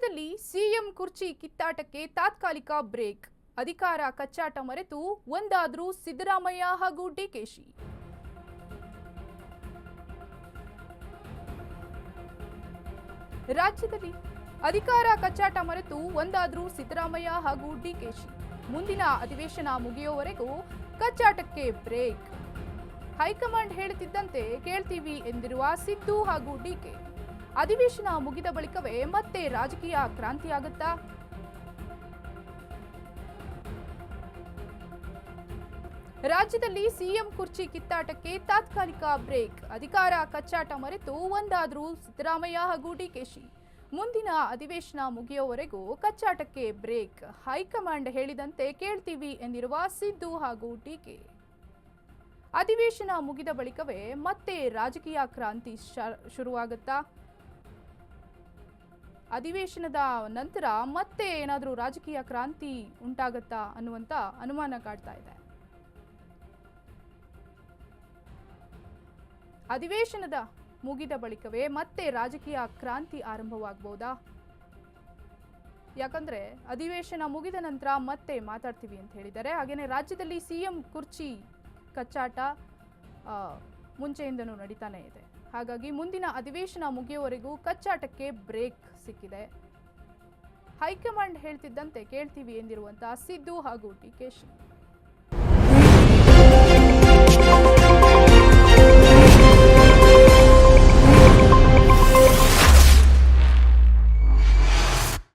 ರಾಜ್ಯದಲ್ಲಿ ಸಿಎಂ ಕುರ್ಚಿ ಕಿತ್ತಾಟಕ್ಕೆ ತಾತ್ಕಾಲಿಕ ಬ್ರೇಕ್. ಅಧಿಕಾರ ಕಚ್ಚಾಟ ಮರೆತು ಒಂದಾದ್ರೂ ಸಿದ್ದರಾಮಯ್ಯ ಹಾಗೂ ಡಿಕೆಶಿ. ರಾಜ್ಯದಲ್ಲಿ ಅಧಿಕಾರ ಕಚ್ಚಾಟ ಮರೆತು ಒಂದಾದ್ರೂ ಸಿದ್ದರಾಮಯ್ಯ ಹಾಗೂ ಡಿಕೆಶಿ. ಮುಂದಿನ ಅಧಿವೇಶನ ಮುಗಿಯುವವರೆಗೂ ಕಚ್ಚಾಟಕ್ಕೆ ಬ್ರೇಕ್. ಹೈಕಮಾಂಡ್ ಹೇಳುತ್ತಿದ್ದಂತೆ ಕೇಳ್ತೀವಿ ಎಂದಿರುವ ಸಿದ್ದು ಹಾಗೂ ಡಿಕೆ. ಅಧಿವೇಶನ ಮುಗಿದ ಬಳಿಕವೇ ಮತ್ತೆ ರಾಜಕೀಯ ಕ್ರಾಂತಿಯಾಗುತ್ತಾ? ರಾಜ್ಯದಲ್ಲಿ ಸಿಎಂ ಕುರ್ಚಿ ಕಿತ್ತಾಟಕ್ಕೆ ತಾತ್ಕಾಲಿಕ ಬ್ರೇಕ್. ಅಧಿಕಾರ ಕಚ್ಚಾಟ ಮರೆತು ಒಂದಾದ್ರೂ ಸಿದ್ದರಾಮಯ್ಯ ಹಾಗೂ ಡಿಕೆಶಿ. ಮುಂದಿನ ಅಧಿವೇಶನ ಮುಗಿಯುವವರೆಗೂ ಕಚ್ಚಾಟಕ್ಕೆ ಬ್ರೇಕ್. ಹೈಕಮಾಂಡ್ ಹೇಳಿದಂತೆ ಕೇಳ್ತೀವಿ ಎಂದಿರುವ ಸಿದ್ದು ಹಾಗೂ ಡಿಕೆ. ಅಧಿವೇಶನ ಮುಗಿದ ಬಳಿಕವೇ ಮತ್ತೆ ರಾಜಕೀಯ ಕ್ರಾಂತಿ ಶುರುವಾಗುತ್ತಾ? ಅಧಿವೇಶನದ ನಂತರ ಮತ್ತೆ ಏನಾದರೂ ರಾಜಕೀಯ ಕ್ರಾಂತಿ ಉಂಟಾಗುತ್ತಾ ಅನ್ನುವಂತ ಅನುಮಾನ ಕಾಡ್ತಾ ಇದೆ. ಅಧಿವೇಶನದ ಮುಗಿದ ಬಳಿಕವೇ ಮತ್ತೆ ರಾಜಕೀಯ ಕ್ರಾಂತಿ ಆರಂಭವಾಗಬಹುದಾ? ಯಾಕಂದ್ರೆ ಅಧಿವೇಶನ ಮುಗಿದ ನಂತರ ಮತ್ತೆ ಮಾತಾಡ್ತೀವಿ ಅಂತ ಹೇಳಿದ್ದಾರೆ. ಹಾಗೇನೆ ರಾಜ್ಯದಲ್ಲಿ ಸಿಎಂ ಕುರ್ಚಿ ಕಚ್ಚಾಟ ಮುಂಚೆಯಿಂದನೂ ನಡೀತಾನೆ ಇದೆ. ಹಾಗಾಗಿ ಮುಂದಿನ ಅಧಿವೇಶನ ಮುಗಿಯುವವರೆಗೂ ಕಚ್ಚಾಟಕ್ಕೆ ಬ್ರೇಕ್ ಸಿಕ್ಕಿದೆ. ಹೈಕಮಾಂಡ್ ಹೇಳ್ತಿದ್ದಂತೆ ಕೇಳ್ತೀವಿ ಎಂದಿರುವಂತಹ ಸಿದ್ದು ಹಾಗೂ ಡಿಕೆಶಿ.